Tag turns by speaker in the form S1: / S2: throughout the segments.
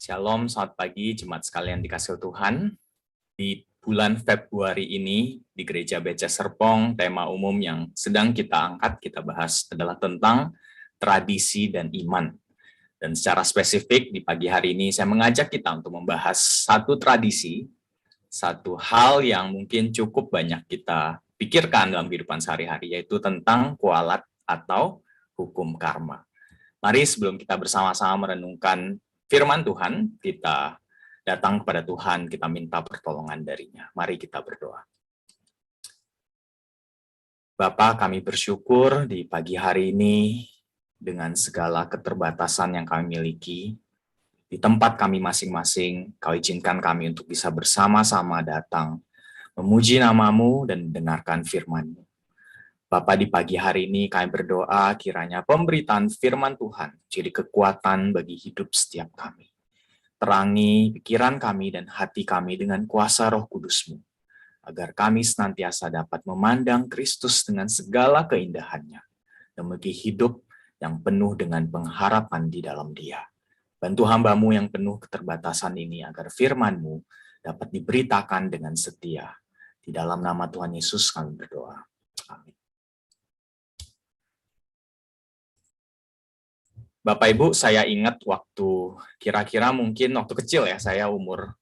S1: Shalom, selamat pagi jemaat sekalian dikasih Tuhan. Di bulan Februari ini di Gereja Beca Serpong, tema umum yang sedang kita angkat, kita bahas adalah tentang tradisi dan iman. Dan secara spesifik di pagi hari ini saya mengajak kita untuk membahas satu tradisi, satu hal yang mungkin cukup banyak kita pikirkan dalam kehidupan sehari-hari, yaitu tentang kualat atau hukum karma. Mari sebelum kita bersama-sama merenungkan firman Tuhan, kita datang kepada Tuhan, kita minta pertolongan darinya. Mari kita berdoa. Bapa, kami bersyukur di pagi hari ini dengan segala keterbatasan yang kami miliki, di tempat kami masing-masing, Kau izinkan kami untuk bisa bersama-sama datang, memuji nama-Mu dan mendengarkan firman-Mu. Bapa, di pagi hari ini kami berdoa kiranya pemberitaan firman Tuhan jadi kekuatan bagi hidup setiap kami. Terangi pikiran kami dan hati kami dengan kuasa Roh Kudus-Mu, agar kami senantiasa dapat memandang Kristus dengan segala keindahannya, dan memiliki hidup yang penuh dengan pengharapan di dalam Dia. Bantu hamba-Mu yang penuh keterbatasan ini agar firman-Mu dapat diberitakan dengan setia. Di dalam nama Tuhan Yesus kami berdoa. Amin. Bapak Ibu, saya ingat waktu kira-kira mungkin waktu kecil ya, saya umur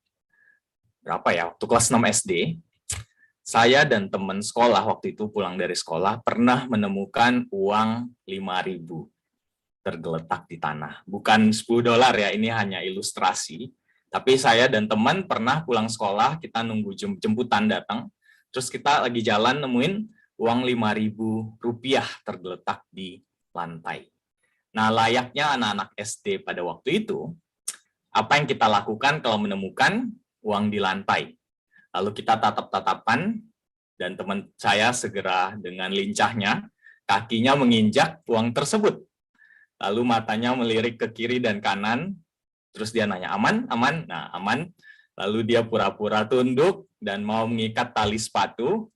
S1: berapa ya, waktu kelas 6 SD, saya dan teman sekolah waktu itu pulang dari sekolah pernah menemukan uang 5.000 tergeletak di tanah. Bukan $10 ya, ini hanya ilustrasi. Tapi saya dan teman pernah pulang sekolah, kita nunggu jemputan datang, terus kita lagi jalan nemuin uang 5.000 rupiah tergeletak di lantai. Nah, layaknya anak-anak SD pada waktu itu, apa yang kita lakukan kalau menemukan uang di lantai? Lalu kita tatap-tatapan, dan teman saya segera dengan lincahnya, kakinya menginjak uang tersebut. Lalu matanya melirik ke kiri dan kanan, terus dia nanya, aman? Aman? Nah, aman. Lalu dia pura-pura tunduk dan mau mengikat tali sepatu.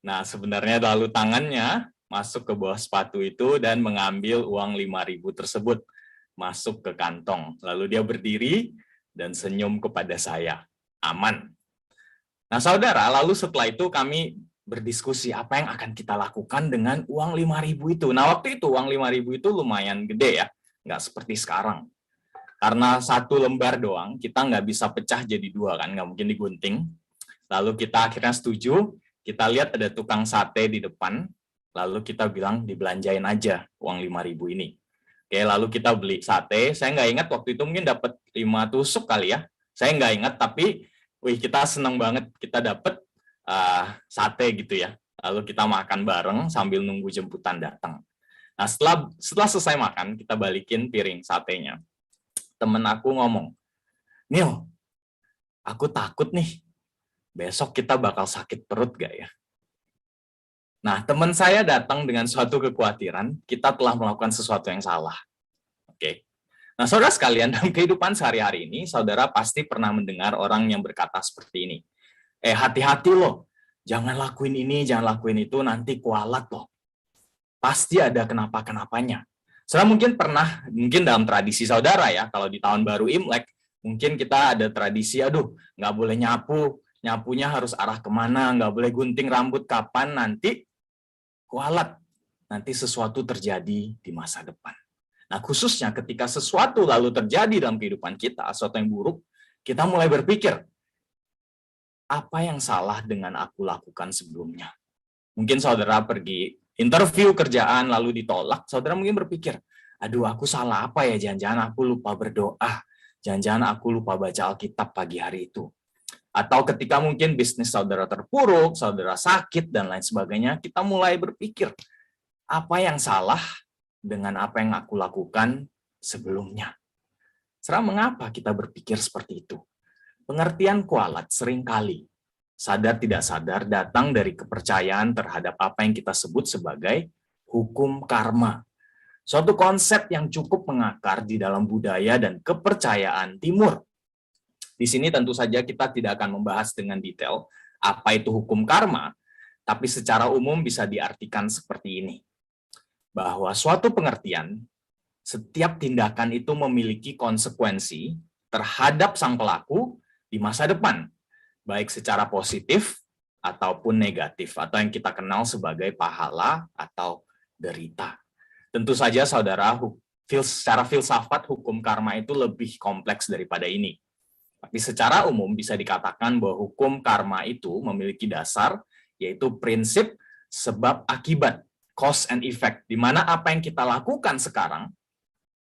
S1: Nah, sebenarnya lalu tangannya masuk ke bawah sepatu itu dan mengambil uang 5.000 tersebut masuk ke kantong. Lalu dia berdiri dan senyum kepada saya. Aman. Nah, saudara, lalu setelah itu kami berdiskusi apa yang akan kita lakukan dengan uang 5.000 itu. Nah, waktu itu uang 5.000 itu lumayan gede ya, nggak seperti sekarang. Karena satu lembar doang, kita nggak bisa pecah jadi dua kan, nggak mungkin digunting. Lalu kita akhirnya setuju, kita lihat ada tukang sate di depan, lalu kita bilang dibelanjain aja uang 5.000 ini. Oke, lalu kita beli sate, saya nggak ingat waktu itu mungkin dapat 5 tusuk kali ya, saya nggak ingat, tapi kita senang banget kita dapat sate gitu ya. Lalu kita makan bareng sambil nunggu jemputan datang. Nah, setelah selesai makan, kita balikin piring satenya. Temen aku ngomong, Nil, aku takut nih, besok kita bakal sakit perut gak ya? Nah, teman saya datang dengan suatu kekhawatiran, kita telah melakukan sesuatu yang salah. Oke. Nah, saudara sekalian, dalam kehidupan sehari-hari ini, saudara pasti pernah mendengar orang yang berkata seperti ini. Hati-hati loh, jangan lakuin ini, jangan lakuin itu, nanti kualat loh. Pasti ada kenapa-kenapanya. Saudara mungkin dalam tradisi saudara ya, kalau di tahun baru Imlek, mungkin kita ada tradisi, aduh, nggak boleh nyapu, nyapunya harus arah kemana, nggak boleh gunting rambut kapan, nanti kualat, nanti sesuatu terjadi di masa depan. Nah, khususnya ketika sesuatu lalu terjadi dalam kehidupan kita, sesuatu yang buruk, kita mulai berpikir, apa yang salah dengan aku lakukan sebelumnya? Mungkin saudara pergi interview kerjaan lalu ditolak, saudara mungkin berpikir, aduh aku salah apa ya, jangan-jangan aku lupa berdoa, jangan-jangan aku lupa baca Alkitab pagi hari itu. Atau ketika mungkin bisnis saudara terpuruk, saudara sakit, dan lain sebagainya, kita mulai berpikir, apa yang salah dengan apa yang aku lakukan sebelumnya? Saudara, mengapa kita berpikir seperti itu? Pengertian kualat seringkali, sadar tidak sadar, datang dari kepercayaan terhadap apa yang kita sebut sebagai hukum karma. Suatu konsep yang cukup mengakar di dalam budaya dan kepercayaan Timur. Di sini tentu saja kita tidak akan membahas dengan detail apa itu hukum karma, tapi secara umum bisa diartikan seperti ini. Bahwa suatu pengertian, setiap tindakan itu memiliki konsekuensi terhadap sang pelaku di masa depan, baik secara positif ataupun negatif, atau yang kita kenal sebagai pahala atau derita. Tentu saja saudara, secara filsafat hukum karma itu lebih kompleks daripada ini. Tapi secara umum bisa dikatakan bahwa hukum karma itu memiliki dasar, yaitu prinsip sebab akibat, cause and effect, di mana apa yang kita lakukan sekarang,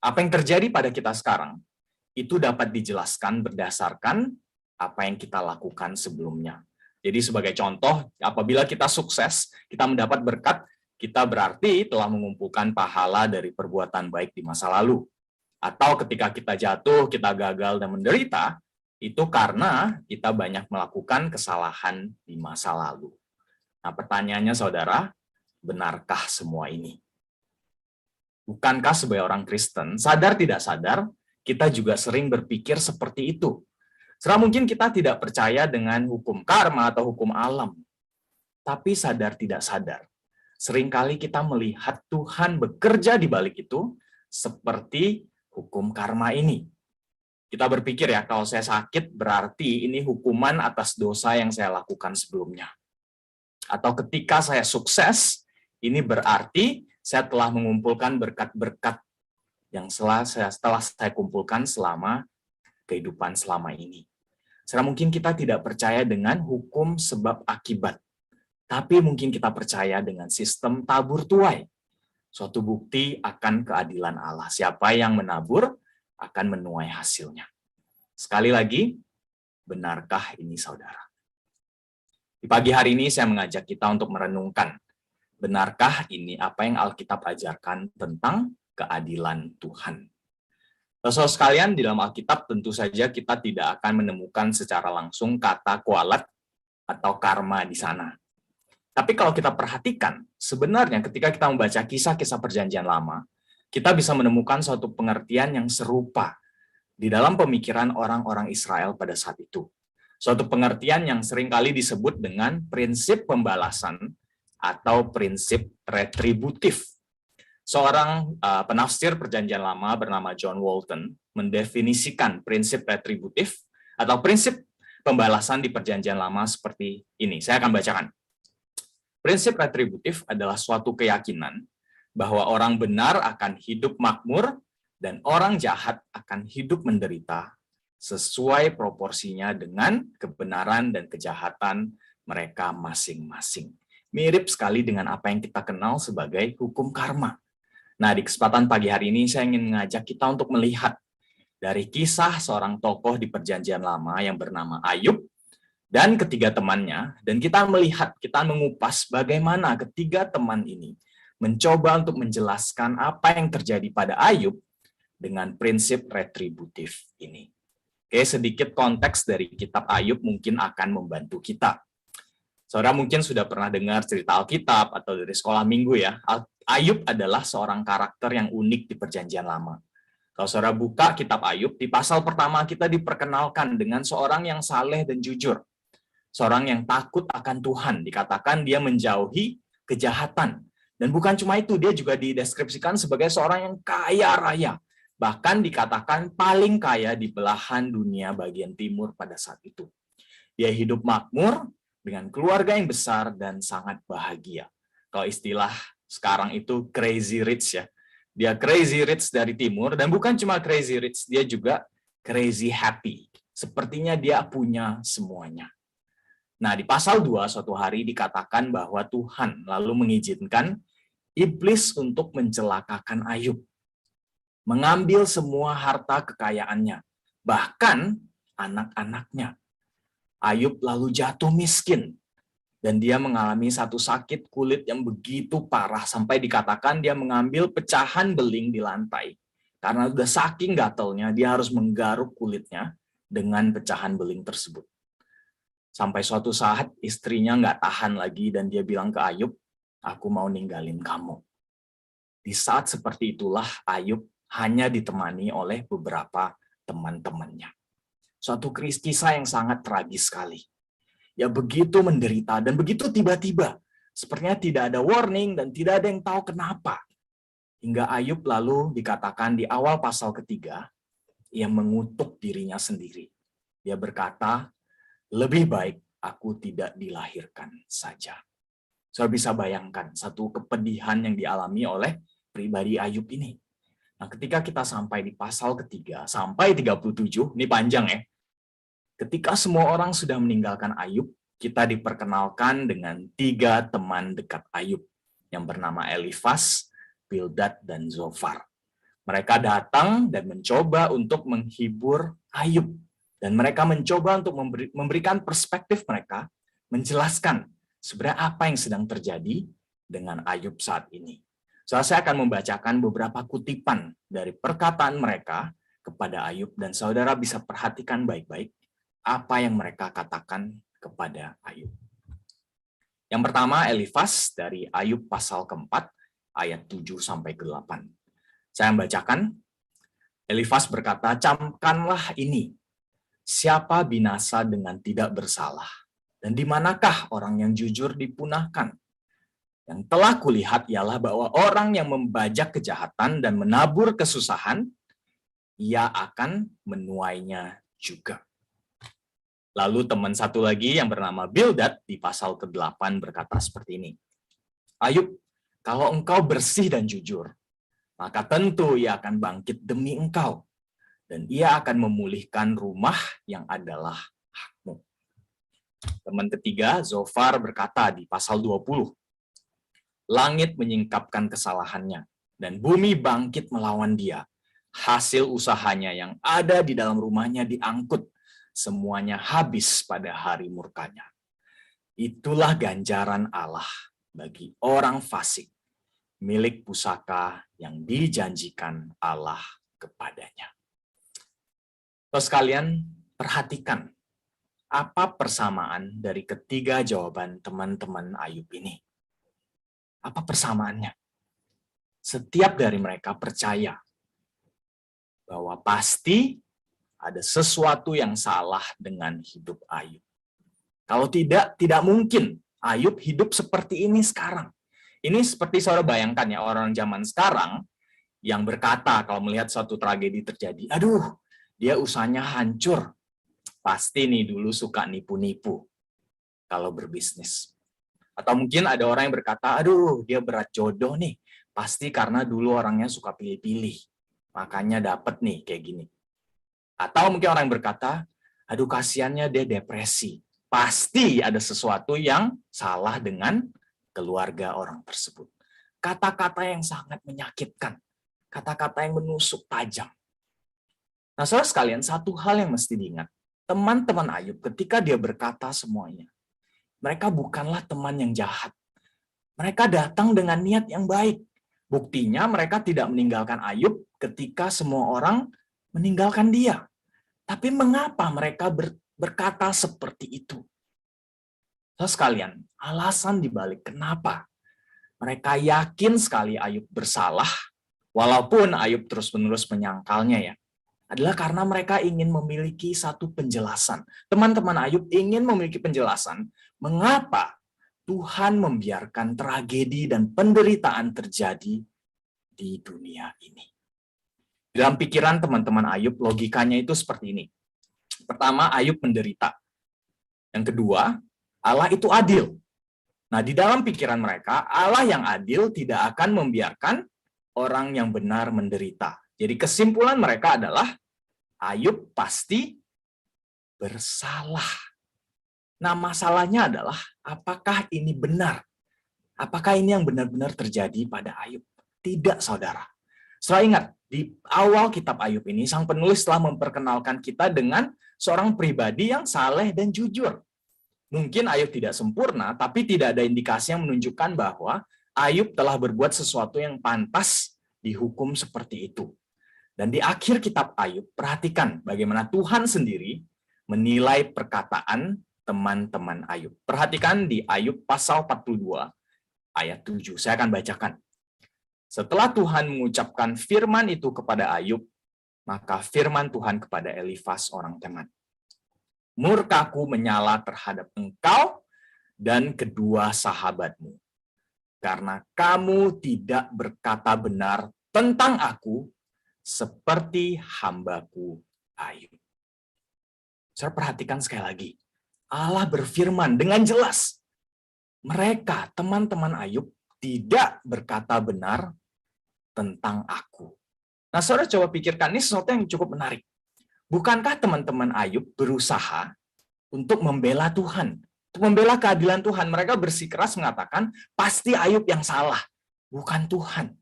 S1: apa yang terjadi pada kita sekarang, itu dapat dijelaskan berdasarkan apa yang kita lakukan sebelumnya. Jadi sebagai contoh, apabila kita sukses, kita mendapat berkat, kita berarti telah mengumpulkan pahala dari perbuatan baik di masa lalu. Atau ketika kita jatuh, kita gagal dan menderita, itu karena kita banyak melakukan kesalahan di masa lalu. Nah, pertanyaannya saudara, benarkah semua ini? Bukankah sebagai orang Kristen, sadar tidak sadar, kita juga sering berpikir seperti itu. Serah mungkin kita tidak percaya dengan hukum karma atau hukum alam, tapi sadar tidak sadar, seringkali kita melihat Tuhan bekerja di balik itu seperti hukum karma ini. Kita berpikir ya, kalau saya sakit berarti ini hukuman atas dosa yang saya lakukan sebelumnya. Atau ketika saya sukses, ini berarti saya telah mengumpulkan berkat-berkat yang setelah saya kumpulkan selama kehidupan selama ini. Secara mungkin kita tidak percaya dengan hukum sebab akibat, tapi mungkin kita percaya dengan sistem tabur tuai, suatu bukti akan keadilan Allah. Siapa yang menabur akan menuai hasilnya. Sekali lagi, benarkah ini saudara? Di pagi hari ini saya mengajak kita untuk merenungkan, benarkah ini apa yang Alkitab ajarkan tentang keadilan Tuhan? Saudara sekalian, di dalam Alkitab tentu saja kita tidak akan menemukan secara langsung kata kualat atau karma di sana. Tapi kalau kita perhatikan, sebenarnya ketika kita membaca kisah-kisah perjanjian lama, kita bisa menemukan suatu pengertian yang serupa di dalam pemikiran orang-orang Israel pada saat itu. Suatu pengertian yang seringkali disebut dengan prinsip pembalasan atau prinsip retributif. Seorang penafsir perjanjian lama bernama John Walton mendefinisikan prinsip retributif atau prinsip pembalasan di perjanjian lama seperti ini. Saya akan bacakan. Prinsip retributif adalah suatu keyakinan bahwa orang benar akan hidup makmur dan orang jahat akan hidup menderita sesuai proporsinya dengan kebenaran dan kejahatan mereka masing-masing. Mirip sekali dengan apa yang kita kenal sebagai hukum karma. Nah, di kesempatan pagi hari ini saya ingin mengajak kita untuk melihat dari kisah seorang tokoh di perjanjian lama yang bernama Ayub dan ketiga temannya, dan kita melihat, kita mengupas bagaimana ketiga teman ini mencoba untuk menjelaskan apa yang terjadi pada Ayub dengan prinsip retributif ini. Oke, sedikit konteks dari kitab Ayub mungkin akan membantu kita. Saudara mungkin sudah pernah dengar cerita Alkitab atau dari sekolah minggu ya. Ayub adalah seorang karakter yang unik di perjanjian lama. Kalau saudara buka kitab Ayub, di pasal pertama kita diperkenalkan dengan seorang yang saleh dan jujur. Seorang yang takut akan Tuhan, dikatakan dia menjauhi kejahatan. Dan bukan cuma itu, dia juga dideskripsikan sebagai seorang yang kaya raya. Bahkan dikatakan paling kaya di belahan dunia bagian timur pada saat itu. Dia hidup makmur dengan keluarga yang besar dan sangat bahagia. Kalau istilah sekarang itu crazy rich ya. Dia crazy rich dari timur, dan bukan cuma crazy rich, dia juga crazy happy. Sepertinya dia punya semuanya. Nah, di pasal 2 suatu hari dikatakan bahwa Tuhan lalu mengizinkan iblis untuk mencelakakan Ayub. Mengambil semua harta kekayaannya, bahkan anak-anaknya. Ayub lalu jatuh miskin, dan dia mengalami satu sakit kulit yang begitu parah, sampai dikatakan dia mengambil pecahan beling di lantai. Karena sudah saking gatalnya, dia harus menggaruk kulitnya dengan pecahan beling tersebut. Sampai suatu saat istrinya nggak tahan lagi, dan dia bilang ke Ayub, aku mau ninggalin kamu. Di saat seperti itulah Ayub hanya ditemani oleh beberapa teman-temannya. Suatu kisah yang sangat tragis sekali. Ya begitu menderita dan begitu tiba-tiba. Sepertinya tidak ada warning dan tidak ada yang tahu kenapa. Hingga Ayub lalu dikatakan di awal pasal 3, ia mengutuk dirinya sendiri. Dia berkata, lebih baik aku tidak dilahirkan saja. Saya bisa bayangkan satu kepedihan yang dialami oleh pribadi Ayub ini. Nah, ketika kita sampai di pasal ketiga sampai 37, ini panjang ya. Ketika semua orang sudah meninggalkan Ayub, kita diperkenalkan dengan 3 teman dekat Ayub yang bernama Elifas, Bildad, dan Zofar. Mereka datang dan mencoba untuk menghibur Ayub. Dan mereka mencoba untuk memberikan perspektif mereka, menjelaskan sebenarnya apa yang sedang terjadi dengan Ayub saat ini. So, saya akan membacakan beberapa kutipan dari perkataan mereka kepada Ayub, dan saudara bisa perhatikan baik-baik apa yang mereka katakan kepada Ayub. Yang pertama, Elifas dari Ayub pasal keempat, ayat 7-8. Saya membacakan. Elifas berkata, camkanlah ini, siapa binasa dengan tidak bersalah, dan di manakah orang yang jujur dipunahkan? Yang telah kulihat ialah bahwa orang yang membajak kejahatan dan menabur kesusahan, ia akan menuainya juga. Lalu teman satu lagi yang bernama Bildad di pasal ke-8 berkata seperti ini. Ayub, kalau engkau bersih dan jujur, maka tentu ia akan bangkit demi engkau, dan ia akan memulihkan rumah yang adalah hakmu. Teman ketiga, Zofar berkata di pasal 20, langit menyingkapkan kesalahannya, dan bumi bangkit melawan dia. Hasil usahanya yang ada di dalam rumahnya diangkut, semuanya habis pada hari murkanya. Itulah ganjaran Allah bagi orang fasik, milik pusaka yang dijanjikan Allah kepadanya. Terus kalian perhatikan apa persamaan dari ketiga jawaban teman-teman Ayub ini. Apa persamaannya? Setiap dari mereka percaya bahwa pasti ada sesuatu yang salah dengan hidup Ayub. Kalau tidak mungkin Ayub hidup seperti ini sekarang. Ini seperti saudara bayangkan ya, orang zaman sekarang yang berkata kalau melihat suatu tragedi terjadi, aduh, dia usahanya hancur. Pasti nih dulu suka nipu-nipu kalau berbisnis. Atau mungkin ada orang yang berkata, aduh, dia berat jodoh nih. Pasti karena dulu orangnya suka pilih-pilih. Makanya dapet nih kayak gini. Atau mungkin orang yang berkata, aduh kasihannya dia depresi. Pasti ada sesuatu yang salah dengan keluarga orang tersebut. Kata-kata yang sangat menyakitkan. Kata-kata yang menusuk tajam. Nah, saudara sekalian, satu hal yang mesti diingat. Teman-teman Ayub ketika dia berkata semuanya, mereka bukanlah teman yang jahat. Mereka datang dengan niat yang baik. Buktinya mereka tidak meninggalkan Ayub ketika semua orang meninggalkan dia. Tapi mengapa mereka berkata seperti itu? Saudara sekalian, alasan dibalik kenapa mereka yakin sekali Ayub bersalah, walaupun Ayub terus-menerus menyangkalnya ya, adalah karena mereka ingin memiliki satu penjelasan. Teman-teman Ayub ingin memiliki penjelasan mengapa Tuhan membiarkan tragedi dan penderitaan terjadi di dunia ini. Dalam pikiran teman-teman Ayub, logikanya itu seperti ini. Pertama, Ayub menderita. Yang kedua, Allah itu adil. Nah, di dalam pikiran mereka, Allah yang adil tidak akan membiarkan orang yang benar menderita. Jadi kesimpulan mereka adalah Ayub pasti bersalah. Nah, masalahnya adalah apakah ini benar? Apakah ini yang benar-benar terjadi pada Ayub? Tidak, saudara. Setelah ingat, di awal kitab Ayub ini, sang penulis telah memperkenalkan kita dengan seorang pribadi yang saleh dan jujur. Mungkin Ayub tidak sempurna, tapi tidak ada indikasi yang menunjukkan bahwa Ayub telah berbuat sesuatu yang pantas dihukum seperti itu. Dan di akhir kitab Ayub, perhatikan bagaimana Tuhan sendiri menilai perkataan teman-teman Ayub. Perhatikan di Ayub pasal 42, ayat 7. Saya akan bacakan. Setelah Tuhan mengucapkan firman itu kepada Ayub, maka firman Tuhan kepada Elifas orang Teman. Murkaku menyala terhadap engkau dan kedua sahabatmu, karena kamu tidak berkata benar tentang aku seperti hambaku Ayub. Saya perhatikan sekali lagi. Allah berfirman dengan jelas. Mereka, teman-teman Ayub, tidak berkata benar tentang aku. Nah, saudara coba pikirkan, ini sesuatu yang cukup menarik. Bukankah teman-teman Ayub berusaha untuk membela Tuhan, untuk membela keadilan Tuhan? Mereka bersikeras mengatakan, pasti Ayub yang salah, bukan Tuhan.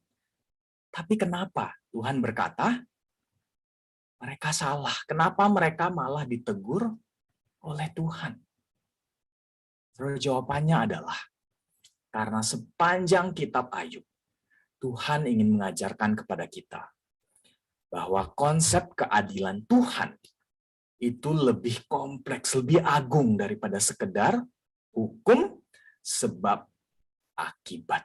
S1: Tapi kenapa Tuhan berkata, mereka salah? Kenapa mereka malah ditegur oleh Tuhan? Terus jawabannya adalah, karena sepanjang kitab Ayub, Tuhan ingin mengajarkan kepada kita bahwa konsep keadilan Tuhan itu lebih kompleks, lebih agung daripada sekedar hukum sebab akibat.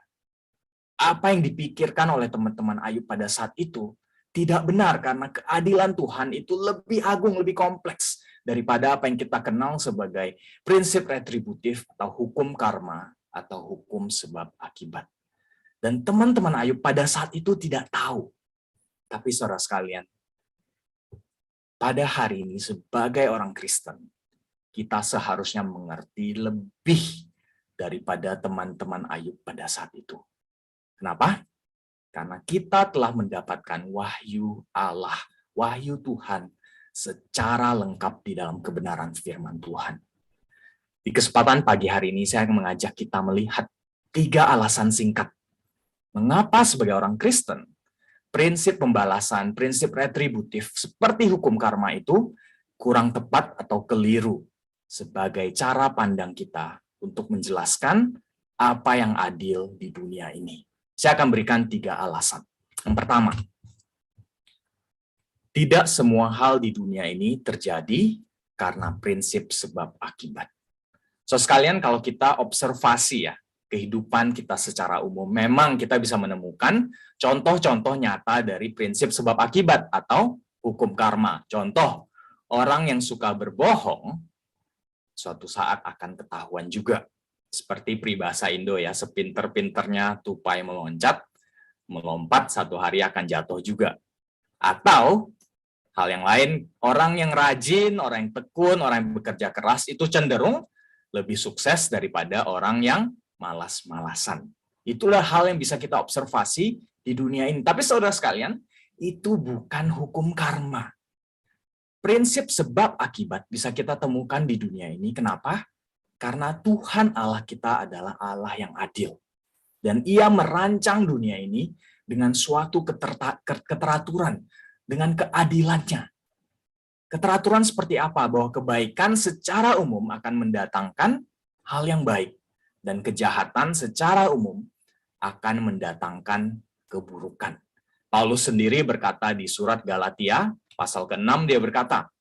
S1: Apa yang dipikirkan oleh teman-teman Ayub pada saat itu tidak benar, karena keadilan Tuhan itu lebih agung, lebih kompleks daripada apa yang kita kenal sebagai prinsip retributif atau hukum karma atau hukum sebab akibat. Dan teman-teman Ayub pada saat itu tidak tahu. Tapi saudara sekalian, pada hari ini sebagai orang Kristen, kita seharusnya mengerti lebih daripada teman-teman Ayub pada saat itu. Kenapa? Karena kita telah mendapatkan wahyu Allah, wahyu Tuhan secara lengkap di dalam kebenaran firman Tuhan. Di kesempatan pagi hari ini saya akan mengajak kita melihat 3 alasan singkat. Mengapa sebagai orang Kristen, prinsip pembalasan, prinsip retributif seperti hukum karma itu kurang tepat atau keliru sebagai cara pandang kita untuk menjelaskan apa yang adil di dunia ini. Saya akan berikan 3 alasan. Yang pertama, tidak semua hal di dunia ini terjadi karena prinsip sebab akibat. So sekalian, kalau kita observasi ya, kehidupan kita secara umum, memang kita bisa menemukan contoh-contoh nyata dari prinsip sebab akibat atau hukum karma. Contoh, orang yang suka berbohong, suatu saat akan ketahuan juga. Seperti peribahasa Indo ya, sepinter-pinternya tupai melompat satu hari akan jatuh juga. Atau hal yang lain, orang yang rajin, orang yang tekun, orang yang bekerja keras itu cenderung lebih sukses daripada orang yang malas-malasan. Itulah hal yang bisa kita observasi di dunia ini. Tapi saudara sekalian, itu bukan hukum karma. Prinsip sebab akibat bisa kita temukan di dunia ini. Kenapa? Karena Tuhan Allah kita adalah Allah yang adil. Dan Ia merancang dunia ini dengan suatu keteraturan, dengan keadilannya. Keteraturan seperti apa? Bahwa kebaikan secara umum akan mendatangkan hal yang baik. Dan kejahatan secara umum akan mendatangkan keburukan. Paulus sendiri berkata di surat Galatia, pasal ke-6, dia berkata,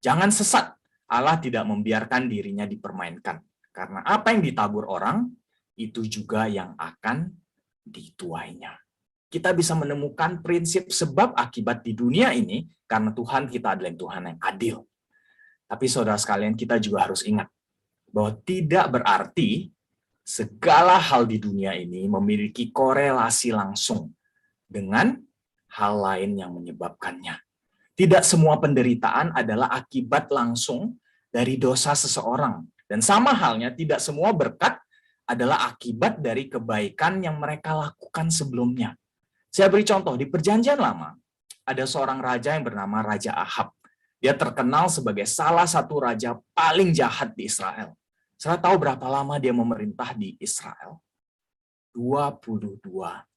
S1: jangan sesat, Allah tidak membiarkan dirinya dipermainkan. Karena apa yang ditabur orang, itu juga yang akan dituainya. Kita bisa menemukan prinsip sebab akibat di dunia ini, karena Tuhan kita adalah Tuhan yang adil. Tapi saudara sekalian, kita juga harus ingat, bahwa tidak berarti segala hal di dunia ini memiliki korelasi langsung dengan hal lain yang menyebabkannya. Tidak semua penderitaan adalah akibat langsung dari dosa seseorang. Dan sama halnya, tidak semua berkat adalah akibat dari kebaikan yang mereka lakukan sebelumnya. Saya beri contoh, di Perjanjian Lama, ada seorang raja yang bernama Raja Ahab. Dia terkenal sebagai salah satu raja paling jahat di Israel. Saya tahu berapa lama dia memerintah di Israel? 22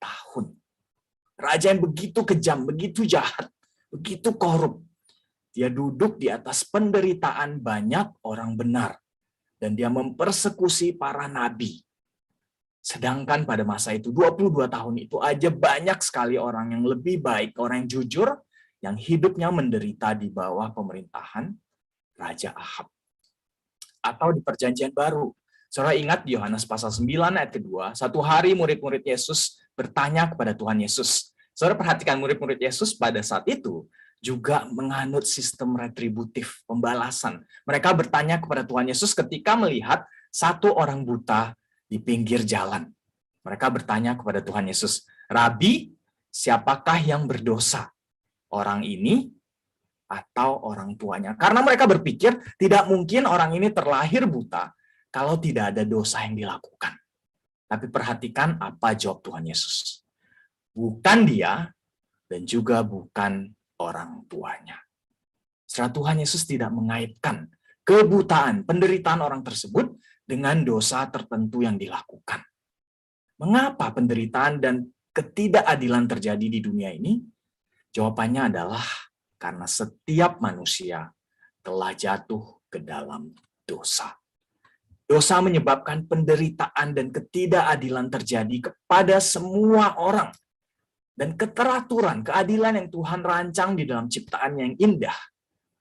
S1: tahun. Raja yang begitu kejam, begitu jahat, begitu korup. Dia duduk di atas penderitaan banyak orang benar. Dan dia mempersekusi para nabi. Sedangkan pada masa itu, 22 tahun itu aja banyak sekali orang yang lebih baik, orang yang jujur, yang hidupnya menderita di bawah pemerintahan Raja Ahab. Atau di Perjanjian Baru. Saudara ingat di Yohanes pasal 9 ayat kedua, satu hari murid-murid Yesus bertanya kepada Tuhan Yesus. Saudara perhatikan, murid-murid Yesus pada saat itu juga menganut sistem retributif, pembalasan. Mereka bertanya kepada Tuhan Yesus ketika melihat satu orang buta di pinggir jalan. Mereka bertanya kepada Tuhan Yesus, Rabi, siapakah yang berdosa? orang ini atau orang tuanya. Karena mereka berpikir tidak mungkin orang ini terlahir buta kalau tidak ada dosa yang dilakukan. Tapi perhatikan apa jawab Tuhan Yesus. Bukan dia dan juga bukan orang tuanya. Setelah Tuhan Yesus tidak mengaitkan kebutaan, penderitaan orang tersebut dengan dosa tertentu yang dilakukan. Mengapa penderitaan dan ketidakadilan terjadi di dunia ini? Jawabannya adalah karena setiap manusia telah jatuh ke dalam dosa. Dosa menyebabkan penderitaan dan ketidakadilan terjadi kepada semua orang. Dan keteraturan, keadilan yang Tuhan rancang di dalam ciptaannya yang indah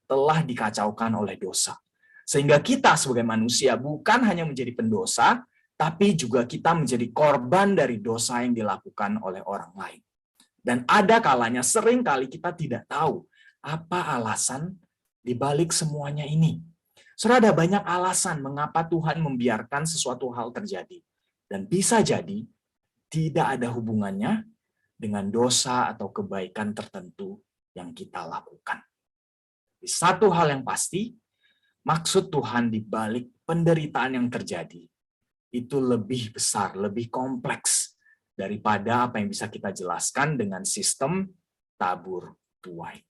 S1: telah dikacaukan oleh dosa. Sehingga kita sebagai manusia bukan hanya menjadi pendosa, tapi juga kita menjadi korban dari dosa yang dilakukan oleh orang lain. Dan ada kalanya seringkali kita tidak tahu apa alasan di balik semuanya ini. Saudara, ada banyak alasan mengapa Tuhan membiarkan sesuatu hal terjadi. Dan bisa jadi tidak ada hubungannya dengan dosa atau kebaikan tertentu yang kita lakukan. Di satu hal yang pasti, maksud Tuhan di balik penderitaan yang terjadi itu lebih besar, lebih kompleks daripada apa yang bisa kita jelaskan dengan sistem tabur tuai.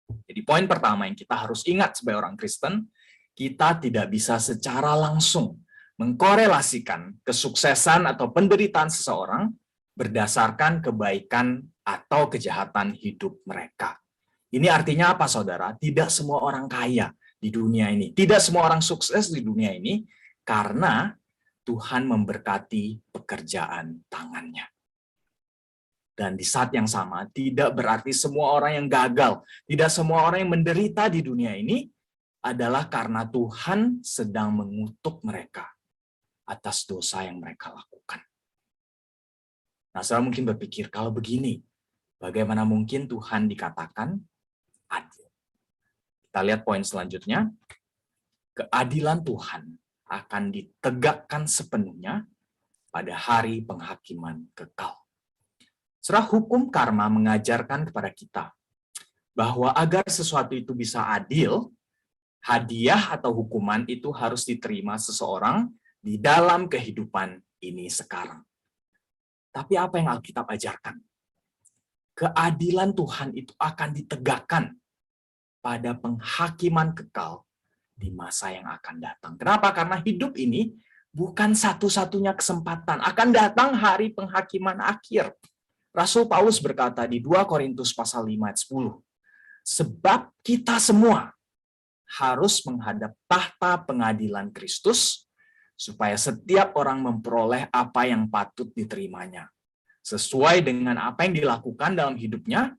S1: Jadi poin pertama yang kita harus ingat sebagai orang Kristen, kita tidak bisa secara langsung mengkorelasikan kesuksesan atau penderitaan seseorang berdasarkan kebaikan atau kejahatan hidup mereka. Ini artinya apa, saudara? Tidak semua orang kaya di dunia ini, tidak semua orang sukses di dunia ini, karena Tuhan memberkati pekerjaan tangannya. Dan di saat yang sama, tidak berarti semua orang yang gagal, tidak semua orang yang menderita di dunia ini adalah karena Tuhan sedang mengutuk mereka atas dosa yang mereka lakukan. Nah, saudara mungkin berpikir, kalau begini, bagaimana mungkin Tuhan dikatakan adil? Kita lihat poin selanjutnya. Keadilan Tuhan akan ditegakkan sepenuhnya pada hari penghakiman kekal. Saudara, hukum karma mengajarkan kepada kita bahwa agar sesuatu itu bisa adil, hadiah atau hukuman itu harus diterima seseorang di dalam kehidupan ini sekarang. Tapi apa yang Alkitab ajarkan? Keadilan Tuhan itu akan ditegakkan pada penghakiman kekal di masa yang akan datang. Kenapa? Karena hidup ini bukan satu-satunya kesempatan. Akan datang hari penghakiman akhir. Rasul Paulus berkata di 2 Korintus pasal 5 ayat 10, sebab kita semua harus menghadap tahta pengadilan Kristus, supaya setiap orang memperoleh apa yang patut diterimanya, sesuai dengan apa yang dilakukan dalam hidupnya,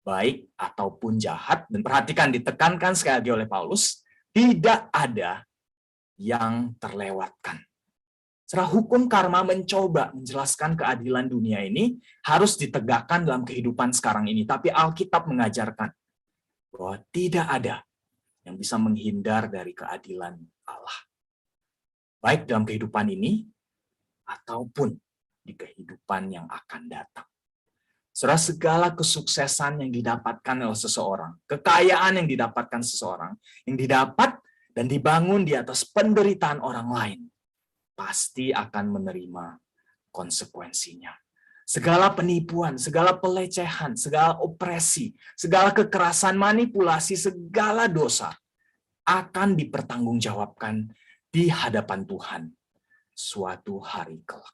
S1: baik ataupun jahat. Dan perhatikan, ditekankan sekali lagi oleh Paulus, tidak ada yang terlewatkan. Setelah hukum karma mencoba menjelaskan keadilan dunia ini harus ditegakkan dalam kehidupan sekarang ini. Tapi Alkitab mengajarkan bahwa tidak ada yang bisa menghindar dari keadilan Allah. Baik dalam kehidupan ini ataupun di kehidupan yang akan datang. Saudara, segala kesuksesan yang didapatkan oleh seseorang, kekayaan yang didapatkan seseorang, yang didapat dan dibangun di atas penderitaan orang lain, pasti akan menerima konsekuensinya. Segala penipuan, segala pelecehan, segala opresi, segala kekerasan, manipulasi, segala dosa akan dipertanggungjawabkan di hadapan Tuhan suatu hari kelak.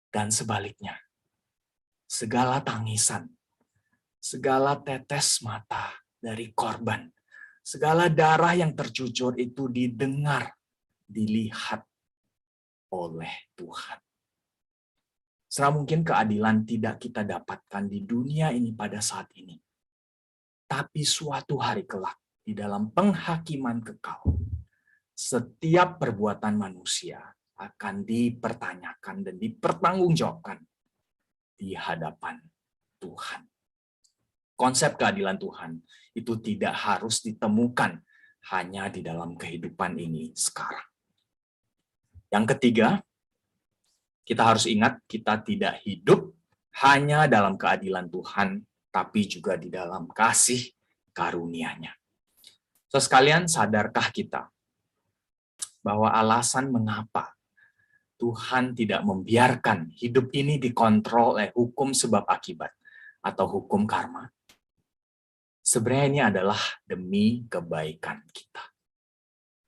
S1: Dan sebaliknya, segala tangisan, segala tetes mata dari korban, segala darah yang tercucur itu didengar, dilihat oleh Tuhan. Setelah mungkin keadilan tidak kita dapatkan di dunia ini pada saat ini. Tapi suatu hari kelak, di dalam penghakiman kekal, setiap perbuatan manusia akan dipertanyakan dan dipertanggungjawabkan di hadapan Tuhan. Konsep keadilan Tuhan itu tidak harus ditemukan hanya di dalam kehidupan ini sekarang. Yang ketiga, kita harus ingat kita tidak hidup hanya dalam keadilan Tuhan, tapi juga di dalam kasih karunia-Nya. So, sekalian, sadarkah kita bahwa alasan mengapa Tuhan tidak membiarkan hidup ini dikontrol oleh hukum sebab akibat atau hukum karma? Sebenarnya ini adalah demi kebaikan kita.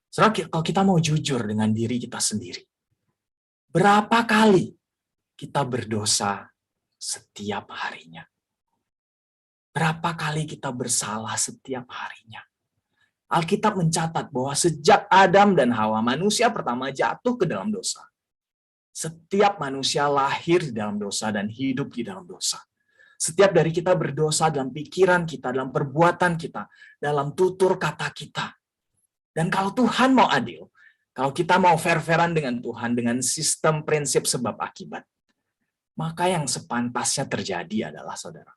S1: Saudara, kalau kita mau jujur dengan diri kita sendiri, berapa kali kita berdosa setiap harinya? Berapa kali kita bersalah setiap harinya? Alkitab mencatat bahwa sejak Adam dan Hawa, manusia pertama jatuh ke dalam dosa. Setiap manusia lahir di dalam dosa dan hidup di dalam dosa. Setiap dari kita berdosa dalam pikiran kita, dalam perbuatan kita, dalam tutur kata kita. Dan kalau Tuhan mau adil, kalau kita mau fair-fairan dengan Tuhan, dengan sistem prinsip sebab akibat, maka yang sepantasnya terjadi adalah, saudara,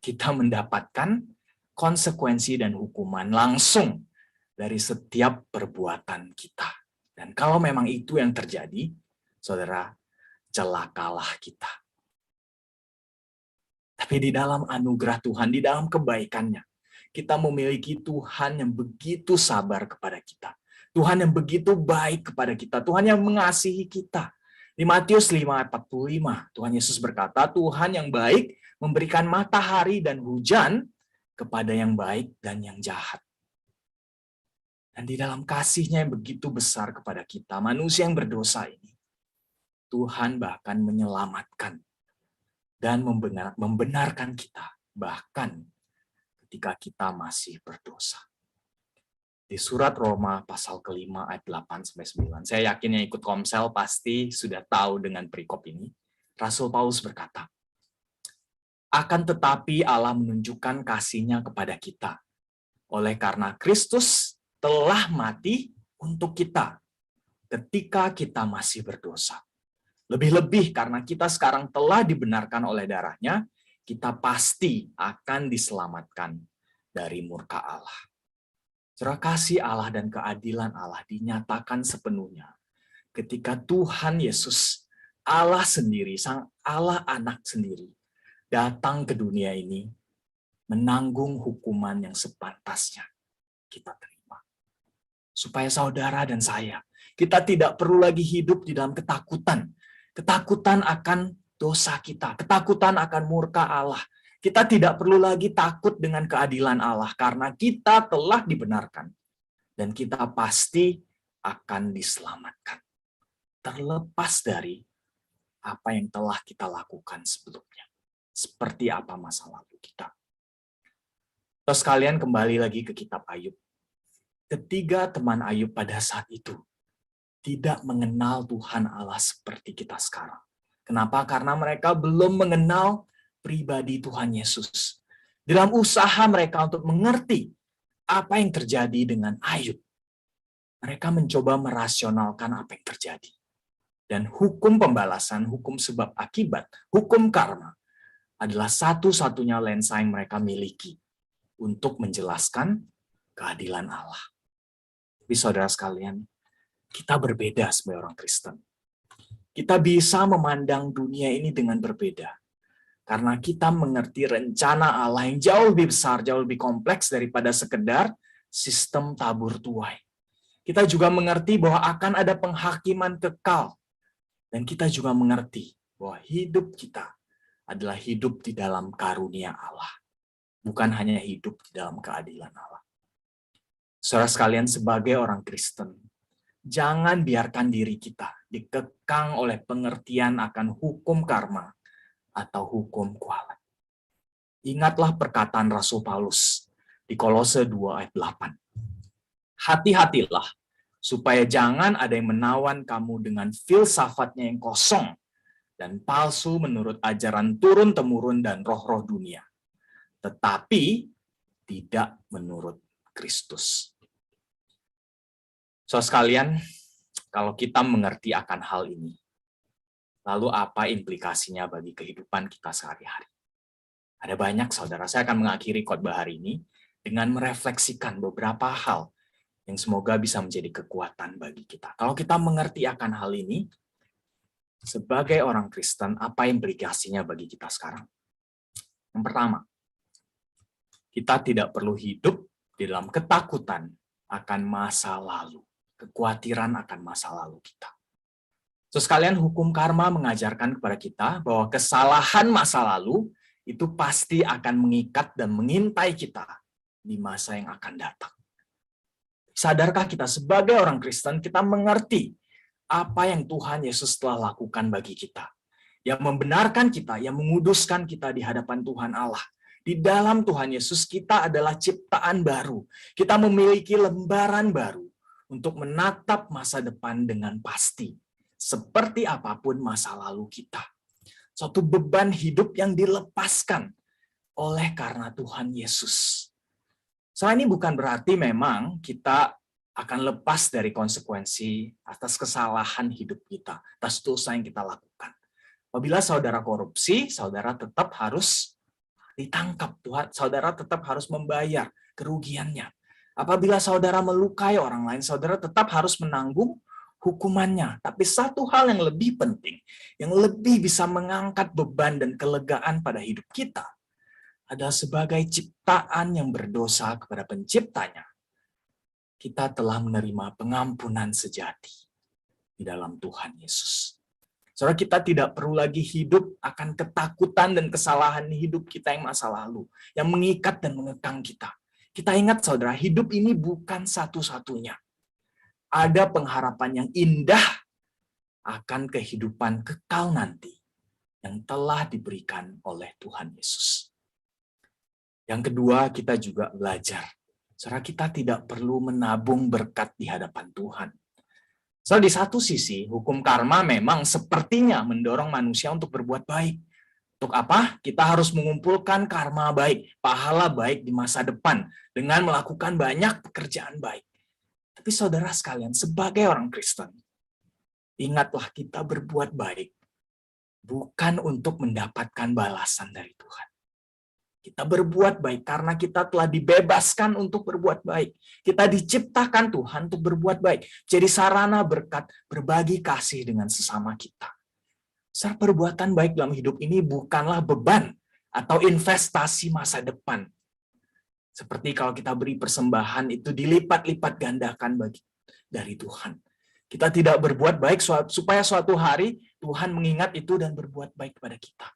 S1: kita mendapatkan konsekuensi dan hukuman langsung dari setiap perbuatan kita. Dan kalau memang itu yang terjadi, saudara, celakalah kita. Tapi di dalam anugerah Tuhan, di dalam kebaikannya, kita memiliki Tuhan yang begitu sabar kepada kita. Tuhan yang begitu baik kepada kita. Tuhan yang mengasihi kita. Di Matius 5:45, Tuhan Yesus berkata, Tuhan yang baik memberikan matahari dan hujan kepada yang baik dan yang jahat. Dan di dalam kasih-Nya yang begitu besar kepada kita, manusia yang berdosa ini, Tuhan bahkan menyelamatkan dan membenarkan kita, bahkan ketika kita masih berdosa. Di surat Roma pasal ke-5 ayat 8-9, saya yakin yang ikut Komsel pasti sudah tahu dengan perikop ini. Rasul Paulus berkata, akan tetapi Allah menunjukkan kasih-Nya kepada kita, oleh karena Kristus telah mati untuk kita ketika kita masih berdosa. Lebih-lebih karena kita sekarang telah dibenarkan oleh darah-Nya, kita pasti akan diselamatkan dari murka Allah. Saudara, kasih Allah dan keadilan Allah dinyatakan sepenuhnya ketika Tuhan Yesus, Allah sendiri, Sang Allah Anak sendiri, datang ke dunia ini menanggung hukuman yang sepantasnya kita terima. Supaya saudara dan saya, kita tidak perlu lagi hidup di dalam ketakutan. Ketakutan akan dosa kita, ketakutan akan murka Allah. Kita tidak perlu lagi takut dengan keadilan Allah karena kita telah dibenarkan. Dan kita pasti akan diselamatkan. Terlepas dari apa yang telah kita lakukan sebelumnya. Seperti apa masa lalu kita. Terus kalian kembali lagi ke kitab Ayub. Ketiga teman Ayub pada saat itu tidak mengenal Tuhan Allah seperti kita sekarang. Kenapa? Karena mereka belum mengenal pribadi Tuhan Yesus. Dalam usaha mereka untuk mengerti apa yang terjadi dengan Ayub, mereka mencoba merasionalkan apa yang terjadi. Dan hukum pembalasan, hukum sebab akibat, hukum karma adalah satu-satunya lensa yang mereka miliki untuk menjelaskan keadilan Allah. Tapi saudara sekalian, kita berbeda sebagai orang Kristen. Kita bisa memandang dunia ini dengan berbeda. Karena kita mengerti rencana Allah yang jauh lebih besar, jauh lebih kompleks daripada sekedar sistem tabur tuai. Kita juga mengerti bahwa akan ada penghakiman kekal. Dan kita juga mengerti bahwa hidup kita adalah hidup di dalam karunia Allah. Bukan hanya hidup di dalam keadilan Allah. Saudara sekalian, sebagai orang Kristen, jangan biarkan diri kita dikekang oleh pengertian akan hukum karma atau hukum kualat. Ingatlah perkataan Rasul Paulus di Kolose 2 ayat 8. Hati-hatilah, supaya jangan ada yang menawan kamu dengan filsafatnya yang kosong dan palsu menurut ajaran turun-temurun dan roh-roh dunia, tetapi tidak menurut Kristus. So sekalian, kalau kita mengerti akan hal ini, lalu apa implikasinya bagi kehidupan kita sehari-hari? Ada banyak, saudara. Saya akan mengakhiri khotbah hari ini dengan merefleksikan beberapa hal yang semoga bisa menjadi kekuatan bagi kita. Kalau kita mengerti akan hal ini, sebagai orang Kristen, apa implikasinya bagi kita sekarang? Yang pertama, kita tidak perlu hidup di dalam ketakutan akan masa lalu, kekhawatiran akan masa lalu kita. Terus sekalian, hukum karma mengajarkan kepada kita bahwa kesalahan masa lalu itu pasti akan mengikat dan mengintai kita di masa yang akan datang. Sadarkah kita sebagai orang Kristen, kita mengerti apa yang Tuhan Yesus telah lakukan bagi kita, yang membenarkan kita, yang menguduskan kita di hadapan Tuhan Allah. Di dalam Tuhan Yesus kita adalah ciptaan baru. Kita memiliki lembaran baru untuk menatap masa depan dengan pasti. Seperti apapun masa lalu kita. Suatu beban hidup yang dilepaskan oleh karena Tuhan Yesus. Soal ini bukan berarti memang kita akan lepas dari konsekuensi atas kesalahan hidup kita, atas dosa yang kita lakukan. Apabila saudara korupsi, saudara tetap harus ditangkap, Tuhan. Saudara tetap harus membayar kerugiannya. Apabila saudara melukai orang lain, saudara tetap harus menanggung hukumannya. Tapi satu hal yang lebih penting, yang lebih bisa mengangkat beban dan kelegaan pada hidup kita, adalah sebagai ciptaan yang berdosa kepada penciptanya. Kita telah menerima pengampunan sejati di dalam Tuhan Yesus. Saudara, kita tidak perlu lagi hidup akan ketakutan dan kesalahan hidup kita yang masa lalu, yang mengikat dan mengekang kita. Kita ingat, saudara, hidup ini bukan satu-satunya. Ada pengharapan yang indah akan kehidupan kekal nanti yang telah diberikan oleh Tuhan Yesus. Yang kedua, kita juga belajar. Saudara, kita tidak perlu menabung berkat di hadapan Tuhan. So, di satu sisi, hukum karma memang sepertinya mendorong manusia untuk berbuat baik. Untuk apa? Kita harus mengumpulkan karma baik, pahala baik di masa depan dengan melakukan banyak pekerjaan baik. Tapi saudara sekalian, sebagai orang Kristen, ingatlah kita berbuat baik bukan untuk mendapatkan balasan dari Tuhan. Kita berbuat baik karena kita telah dibebaskan untuk berbuat baik. Kita diciptakan Tuhan untuk berbuat baik. Jadi sarana berkat berbagi kasih dengan sesama kita. Perbuatan baik dalam hidup ini bukanlah beban atau investasi masa depan. Seperti kalau kita beri persembahan itu dilipat-lipat gandakan dari Tuhan. Kita tidak berbuat baik supaya suatu hari Tuhan mengingat itu dan berbuat baik kepada kita.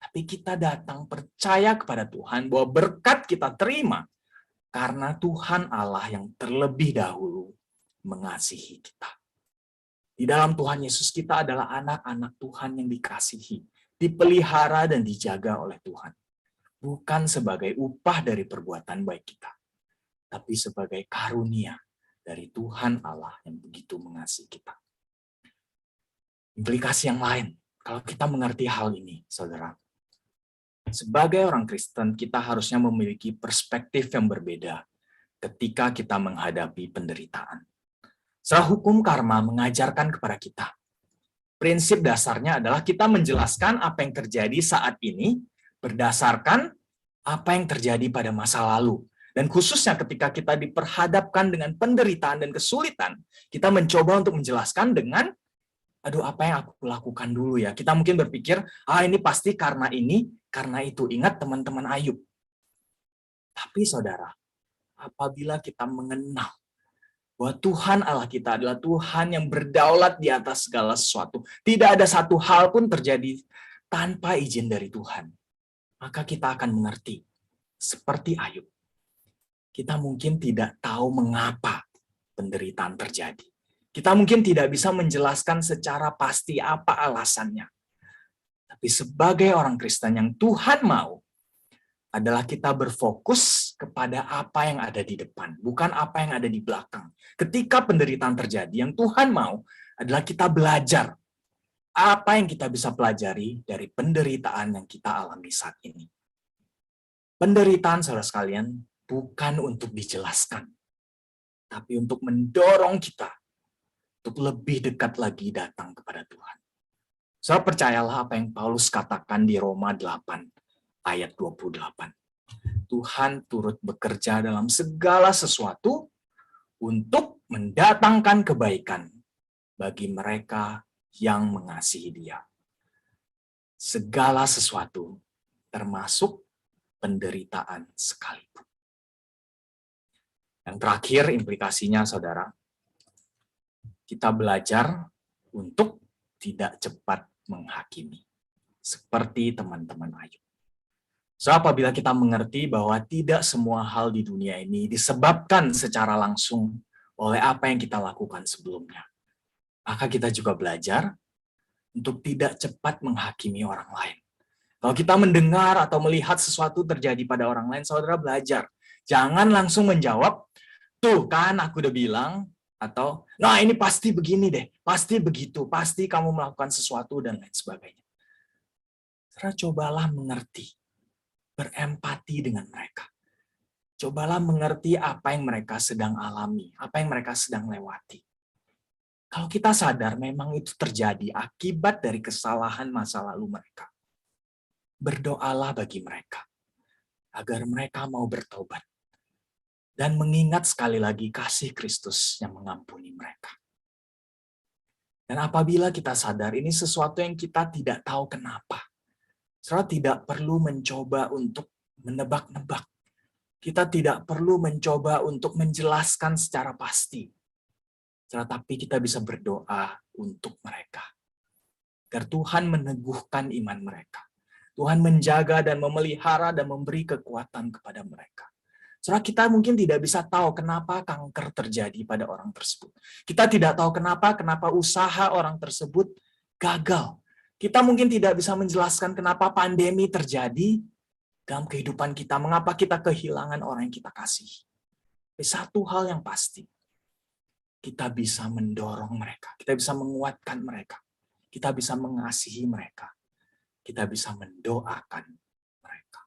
S1: Tapi kita datang percaya kepada Tuhan bahwa berkat kita terima karena Tuhan Allah yang terlebih dahulu mengasihi kita. Di dalam Tuhan Yesus kita adalah anak-anak Tuhan yang dikasihi, dipelihara dan dijaga oleh Tuhan. Bukan sebagai upah dari perbuatan baik kita, tapi sebagai karunia dari Tuhan Allah yang begitu mengasihi kita. Implikasi yang lain, kalau kita mengerti hal ini, saudara, sebagai orang Kristen, kita harusnya memiliki perspektif yang berbeda ketika kita menghadapi penderitaan. Setelah hukum karma mengajarkan kepada kita, prinsip dasarnya adalah kita menjelaskan apa yang terjadi saat ini berdasarkan apa yang terjadi pada masa lalu. Dan khususnya ketika kita diperhadapkan dengan penderitaan dan kesulitan, kita mencoba untuk menjelaskan dengan, apa yang aku lakukan dulu ya. Kita mungkin berpikir, ini pasti karena ini, karena itu. Ingat teman-teman Ayub. Tapi saudara, apabila kita mengenal bahwa Tuhan Allah kita adalah Tuhan yang berdaulat di atas segala sesuatu, tidak ada satu hal pun terjadi tanpa izin dari Tuhan, maka kita akan mengerti, seperti Ayub, kita mungkin tidak tahu mengapa penderitaan terjadi. Kita mungkin tidak bisa menjelaskan secara pasti apa alasannya. Tapi sebagai orang Kristen yang Tuhan mau, adalah kita berfokus kepada apa yang ada di depan, bukan apa yang ada di belakang. Ketika penderitaan terjadi, yang Tuhan mau adalah kita belajar apa yang kita bisa pelajari dari penderitaan yang kita alami saat ini. Penderitaan, saudara sekalian, bukan untuk dijelaskan, tapi untuk mendorong kita untuk lebih dekat lagi datang kepada Tuhan. Saudara, percayalah apa yang Paulus katakan di Roma 8 ayat 28. Tuhan turut bekerja dalam segala sesuatu untuk mendatangkan kebaikan bagi mereka yang mengasihi dia. Segala sesuatu, termasuk penderitaan sekalipun. Yang terakhir implikasinya, saudara, kita belajar untuk tidak cepat menghakimi. Seperti teman-teman Ayub. So, apabila kita mengerti bahwa tidak semua hal di dunia ini disebabkan secara langsung oleh apa yang kita lakukan sebelumnya, maka kita juga belajar untuk tidak cepat menghakimi orang lain. Kalau kita mendengar atau melihat sesuatu terjadi pada orang lain, saudara belajar. Jangan langsung menjawab, tuh kan aku udah bilang, atau nah ini pasti begini deh, pasti begitu, pasti kamu melakukan sesuatu dan lain sebagainya. Saudara cobalah mengerti, berempati dengan mereka. Cobalah mengerti apa yang mereka sedang alami, apa yang mereka sedang lewati. Kalau kita sadar memang itu terjadi akibat dari kesalahan masa lalu mereka, berdoalah bagi mereka, agar mereka mau bertobat. Dan mengingat sekali lagi kasih Kristus yang mengampuni mereka. Dan apabila kita sadar ini sesuatu yang kita tidak tahu kenapa, saudara tidak perlu mencoba untuk menebak-nebak. Kita tidak perlu mencoba untuk menjelaskan secara pasti. Tetapi kita bisa berdoa untuk mereka. Agar Tuhan meneguhkan iman mereka. Tuhan menjaga dan memelihara dan memberi kekuatan kepada mereka. Saudara, kita mungkin tidak bisa tahu kenapa kanker terjadi pada orang tersebut. Kita tidak tahu kenapa usaha orang tersebut gagal. Kita mungkin tidak bisa menjelaskan kenapa pandemi terjadi dalam kehidupan kita, mengapa kita kehilangan orang yang kita kasih. Tapi satu hal yang pasti, kita bisa mendorong mereka, kita bisa menguatkan mereka, kita bisa mengasihi mereka, kita bisa mendoakan mereka.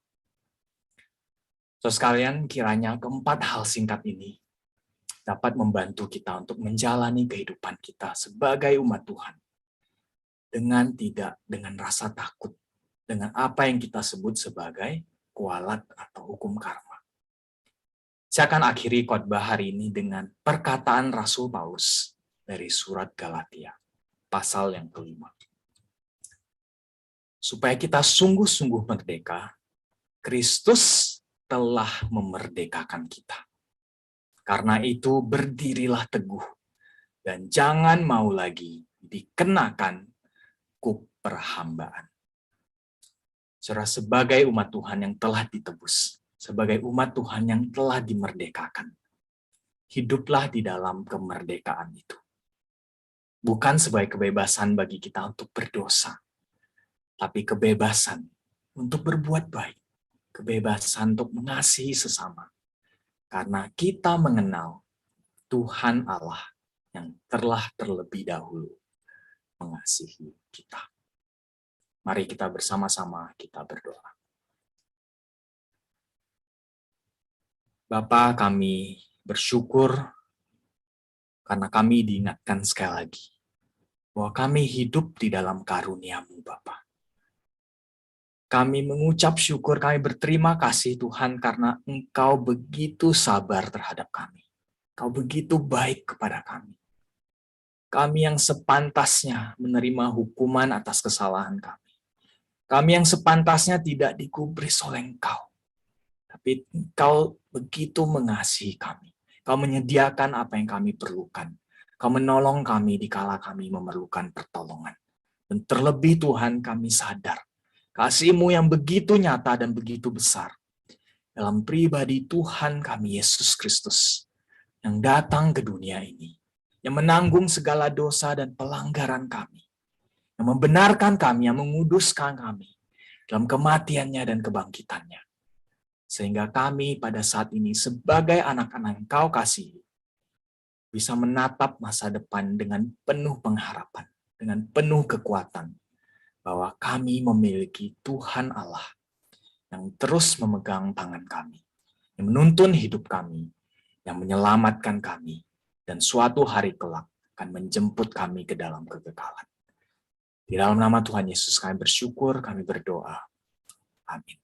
S1: So sekalian, kiranya keempat hal singkat ini dapat membantu kita untuk menjalani kehidupan kita sebagai umat Tuhan dengan rasa takut, dengan apa yang kita sebut sebagai kualat atau hukum karma. Saya akan akhiri khotbah hari ini dengan perkataan Rasul Paulus dari surat Galatia, pasal yang kelima. Supaya kita sungguh-sungguh merdeka, Kristus telah memerdekakan kita. Karena itu berdirilah teguh dan jangan mau lagi dikenakan kuk perhambaan. Saudara, sebagai umat Tuhan yang telah ditebus, sebagai umat Tuhan yang telah dimerdekakan, hiduplah di dalam kemerdekaan itu. Bukan sebagai kebebasan bagi kita untuk berdosa, tapi kebebasan untuk berbuat baik, kebebasan untuk mengasihi sesama. Karena kita mengenal Tuhan Allah yang telah terlebih dahulu mengasihi kita. Mari kita bersama-sama kita berdoa. Bapa, kami bersyukur karena kami diingatkan sekali lagi bahwa kami hidup di dalam karunia-Mu, Bapa. Kami mengucap syukur, kami berterima kasih Tuhan karena Engkau begitu sabar terhadap kami. Engkau begitu baik kepada kami. Kami yang sepantasnya menerima hukuman atas kesalahan kami. Kami yang sepantasnya tidak digubris oleh Engkau. Tapi Engkau begitu mengasihi kami. Kau menyediakan apa yang kami perlukan. Kau menolong kami dikala kami memerlukan pertolongan. Dan terlebih Tuhan kami sadar kasih-Mu yang begitu nyata dan begitu besar dalam pribadi Tuhan kami Yesus Kristus yang datang ke dunia ini, yang menanggung segala dosa dan pelanggaran kami, yang membenarkan kami, yang menguduskan kami dalam kematiannya dan kebangkitannya. Sehingga kami pada saat ini sebagai anak-anak yang Kau kasihi, bisa menatap masa depan dengan penuh pengharapan, dengan penuh kekuatan, bahwa kami memiliki Tuhan Allah yang terus memegang tangan kami, yang menuntun hidup kami, yang menyelamatkan kami, dan suatu hari kelak akan menjemput kami ke dalam kekekalan. Di dalam nama Tuhan Yesus kami bersyukur, kami berdoa. Amin.